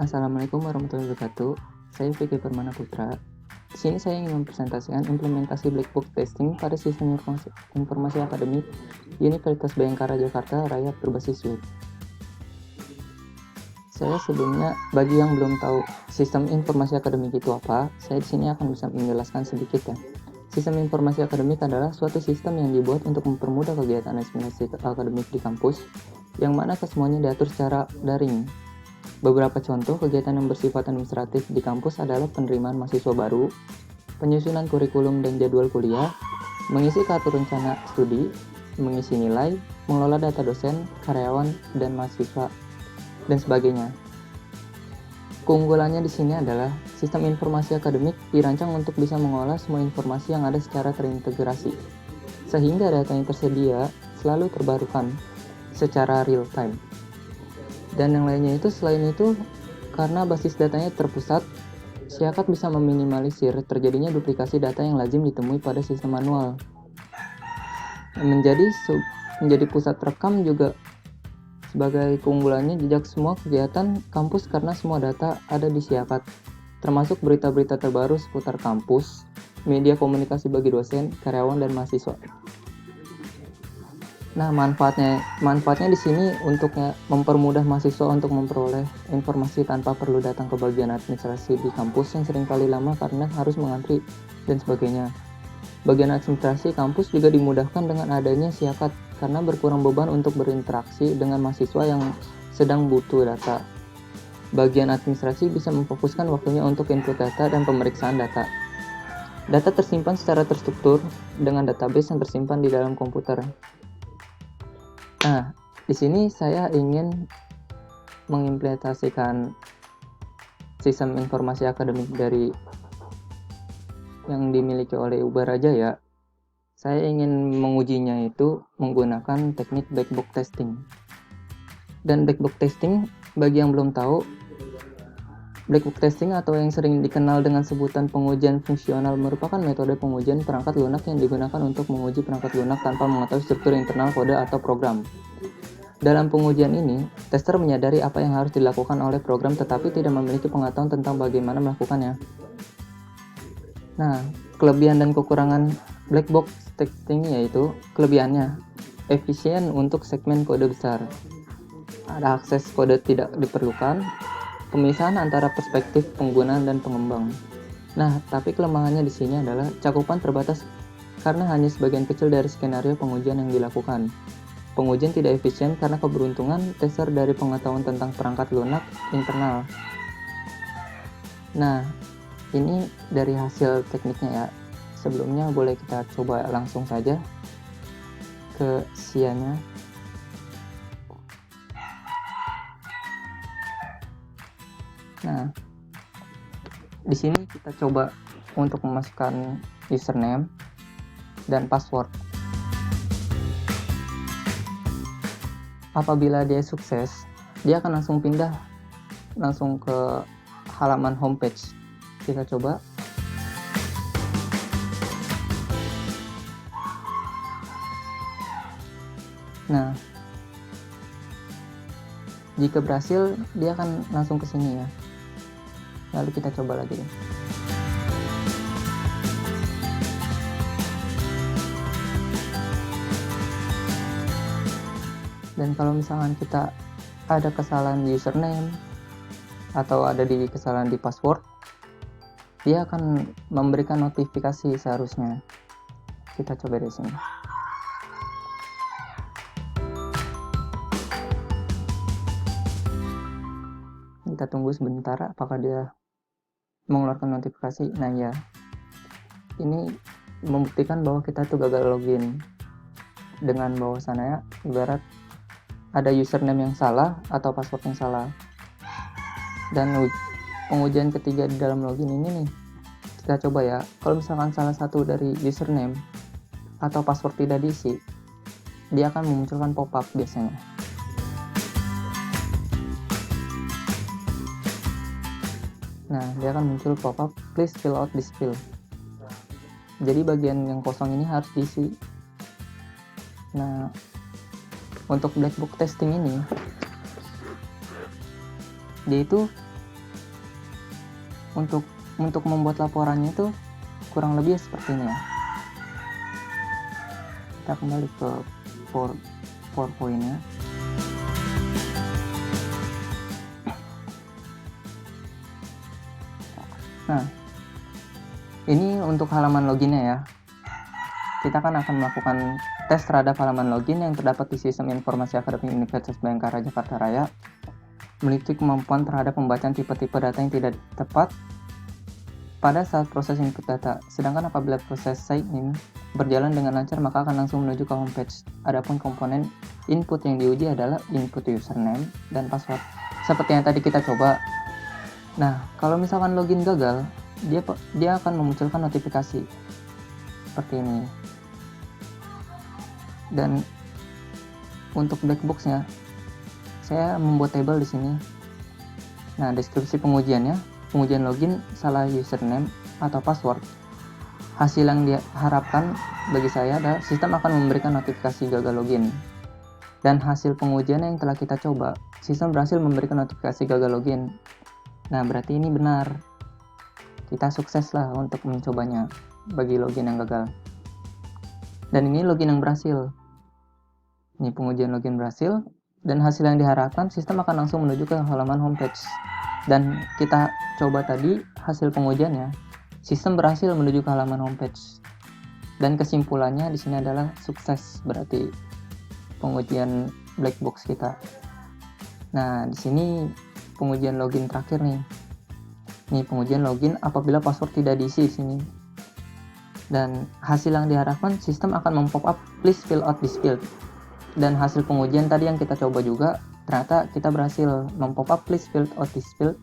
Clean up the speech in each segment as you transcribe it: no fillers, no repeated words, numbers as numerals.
Assalamualaikum warahmatullahi wabarakatuh. Saya Vicky Permana Putra. Di sini saya ingin mempresentasikan implementasi Black Book Testing pada sistem informasi akademik Universitas Bhayangkara Jakarta Raya berbasis web. Saya sebelumnya, bagi yang belum tahu sistem informasi akademik itu apa, saya di sini akan bisa menjelaskan sedikit ya. Sistem informasi akademik adalah suatu sistem yang dibuat untuk mempermudah kegiatan administrasi akademik di kampus, yang mana kesemuanya diatur secara daring. Beberapa contoh kegiatan yang bersifat administratif di kampus adalah penerimaan mahasiswa baru, penyusunan kurikulum dan jadwal kuliah, mengisi kartu rencana studi, mengisi nilai, mengelola data dosen, karyawan, dan mahasiswa, dan sebagainya. Keunggulannya di sini adalah sistem informasi akademik dirancang untuk bisa mengolah semua informasi yang ada secara terintegrasi, sehingga data yang tersedia selalu terbarukan secara real time. Dan yang lainnya itu, selain itu, karena basis datanya terpusat, Siakat bisa meminimalisir terjadinya duplikasi data yang lazim ditemui pada sistem manual. Menjadi pusat rekam juga sebagai keunggulannya jejak semua kegiatan kampus karena semua data ada di Siakat, termasuk berita-berita terbaru seputar kampus, media komunikasi bagi dosen, karyawan, dan mahasiswa. Nah, manfaatnya di sini untuk mempermudah mahasiswa untuk memperoleh informasi tanpa perlu datang ke bagian administrasi di kampus yang seringkali lama karena harus mengantri dan sebagainya. Bagian administrasi kampus juga dimudahkan dengan adanya Siakat karena berkurang beban untuk berinteraksi dengan mahasiswa yang sedang butuh data. Bagian administrasi bisa memfokuskan waktunya untuk input data dan pemeriksaan data. Data tersimpan secara terstruktur dengan database yang tersimpan di dalam komputer. Nah, di sini saya ingin mengimplementasikan sistem informasi akademik dari yang dimiliki oleh Ubarajaya. Saya ingin mengujinya itu menggunakan teknik black box testing. Dan black box testing, bagi yang belum tahu, black box testing atau yang sering dikenal dengan sebutan pengujian fungsional merupakan metode pengujian perangkat lunak yang digunakan untuk menguji perangkat lunak tanpa mengetahui struktur internal kode atau program. Dalam pengujian ini, tester menyadari apa yang harus dilakukan oleh program tetapi tidak memiliki pengetahuan tentang bagaimana melakukannya. Nah, kelebihan dan kekurangan black box testing yaitu kelebihannya efisien untuk segmen kode besar. Ada akses kode tidak diperlukan, pemisahan antara perspektif pengguna dan pengembang. Nah, tapi kelemahannya di sini adalah cakupan terbatas karena hanya sebagian kecil dari skenario pengujian yang dilakukan. Pengujian tidak efisien karena keberuntungan tester dari pengetahuan tentang perangkat lunak internal. Nah, ini dari hasil tekniknya ya. Sebelumnya boleh kita coba langsung saja ke SIA-nya. Nah, di sini kita coba untuk memasukkan username dan password. Apabila dia sukses, dia akan langsung pindah ke halaman homepage. Kita coba. Nah, jika berhasil, dia akan langsung ke sini ya. Lalu kita coba lagi. Dan kalau misalkan kita ada kesalahan di username atau ada kesalahan di password, dia akan memberikan notifikasi seharusnya. Kita coba di sini. Kita tunggu sebentar apakah dia mengeluarkan notifikasi. Nah ya, ini membuktikan bahwa kita tuh gagal login dengan bahwasannya ibarat ada username yang salah atau password yang salah. Dan pengujian ketiga di dalam login ini nih, kita coba ya. Kalau misalkan salah satu dari username atau password tidak diisi, dia akan memunculkan pop-up biasanya. Nah, dia akan muncul pop-up, please fill out this field. Jadi bagian yang kosong ini harus diisi. Nah, untuk black box testing ini, dia itu Untuk membuat laporannya itu kurang lebih seperti ini ya. Kita kembali ke PowerPoint-nya. Nah, ini untuk halaman loginnya ya. Kita kan akan melakukan tes terhadap halaman login yang terdapat di Sistem Informasi Akademik Universitas Bhayangkara Jakarta Raya, memiliki kemampuan terhadap pembacaan tipe-tipe data yang tidak tepat pada saat proses input data. Sedangkan apabila proses sign in berjalan dengan lancar, maka akan langsung menuju ke homepage. Adapun komponen input yang diuji adalah input username dan password, seperti yang tadi kita coba. Nah, kalau misalkan login gagal, dia akan memunculkan notifikasi seperti ini. Dan untuk blackboxnya, saya membuat table di sini. Nah, deskripsi pengujiannya, pengujian login salah username atau password. Hasil yang diharapkan bagi saya adalah sistem akan memberikan notifikasi gagal login. Dan hasil pengujian yang telah kita coba, sistem berhasil memberikan notifikasi gagal login. Nah, berarti ini benar. Kita sukses lah untuk mencobanya bagi login yang gagal. Dan ini login yang berhasil. Ini pengujian login berhasil, dan hasil yang diharapkan sistem akan langsung menuju ke halaman homepage. Dan kita coba tadi hasil pengujiannya, sistem berhasil menuju ke halaman homepage. Dan kesimpulannya di sini adalah sukses, berarti pengujian black box kita. Nah, di sini pengujian login terakhir nih. Ini pengujian login apabila password tidak diisi di sini. Dan hasil yang diharapkan sistem akan mem-pop up please fill out this field. Dan hasil pengujian tadi yang kita coba juga, ternyata kita berhasil mem-pop up please fill out this field.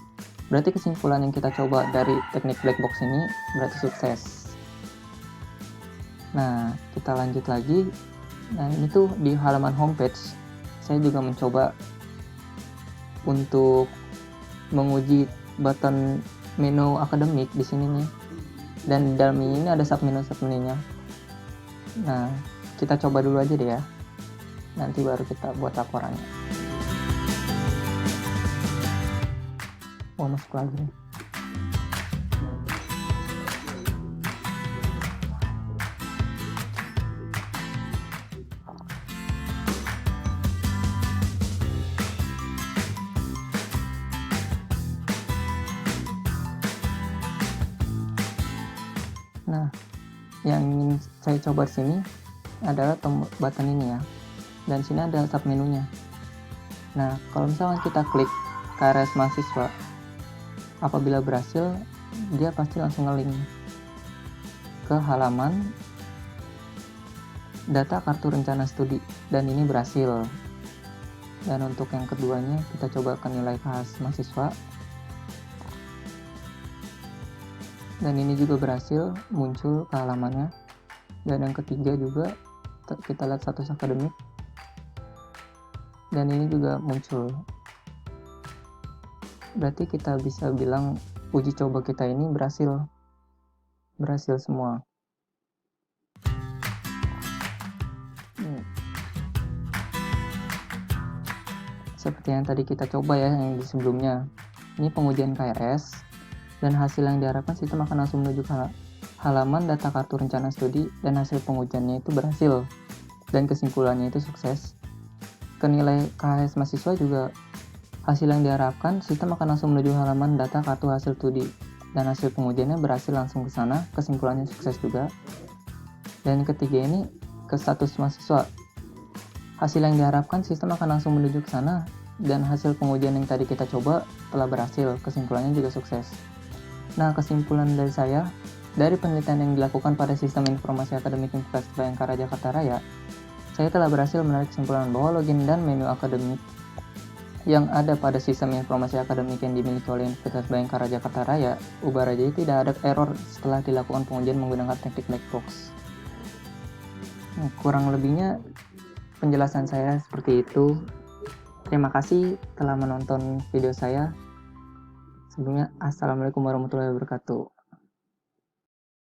Berarti kesimpulan yang kita coba dari teknik black box ini berarti sukses. Nah, kita lanjut lagi. Nah, ini tuh di halaman homepage, saya juga mencoba untuk menguji button menu akademik di sini nih. Dan di dalam ini ada submenu-nya. Nah, kita coba dulu aja deh ya. Nanti baru kita buat laporannya. Masuk lagi nih. Nah, yang ingin saya coba di sini adalah tombol button ini ya. Dan sini ada submenunya. Nah, kalau misalnya kita klik KRS mahasiswa, apabila berhasil, dia pasti langsung nge-link ke halaman data kartu rencana studi, dan ini berhasil. Dan untuk yang keduanya, kita coba ke nilai KHS mahasiswa, dan ini juga berhasil muncul ke halamannya. Dan yang ketiga juga kita lihat status akademik, dan ini juga muncul. Berarti kita bisa bilang uji coba kita ini berhasil semua. Seperti yang tadi kita coba ya, yang di sebelumnya. Ini pengujian KRS, dan hasil yang diharapkan sistem akan langsung menuju ke halaman data kartu rencana studi, dan hasil pengujiannya itu berhasil, dan kesimpulannya itu sukses. Ke nilai KHS mahasiswa juga, hasil yang diharapkan sistem akan langsung menuju halaman data kartu hasil studi, dan hasil pengujiannya berhasil langsung ke sana, kesimpulannya sukses juga. Dan ketiga ini ke status mahasiswa, hasil yang diharapkan sistem akan langsung menuju ke sana, dan hasil pengujian yang tadi kita coba telah berhasil, kesimpulannya juga sukses. Nah, kesimpulan dari saya, dari penelitian yang dilakukan pada Sistem Informasi Akademik Universitas Bhayangkara Jakarta Raya, saya telah berhasil menarik kesimpulan bahwa login dan menu akademik yang ada pada Sistem Informasi Akademik yang dimiliki oleh Universitas Bhayangkara Jakarta Raya, Ubaraja, tidak ada error setelah dilakukan pengujian menggunakan teknik black box. Nah, kurang lebihnya penjelasan saya seperti itu. Terima kasih telah menonton video saya. Sebelumnya, Assalamualaikum warahmatullahi wabarakatuh.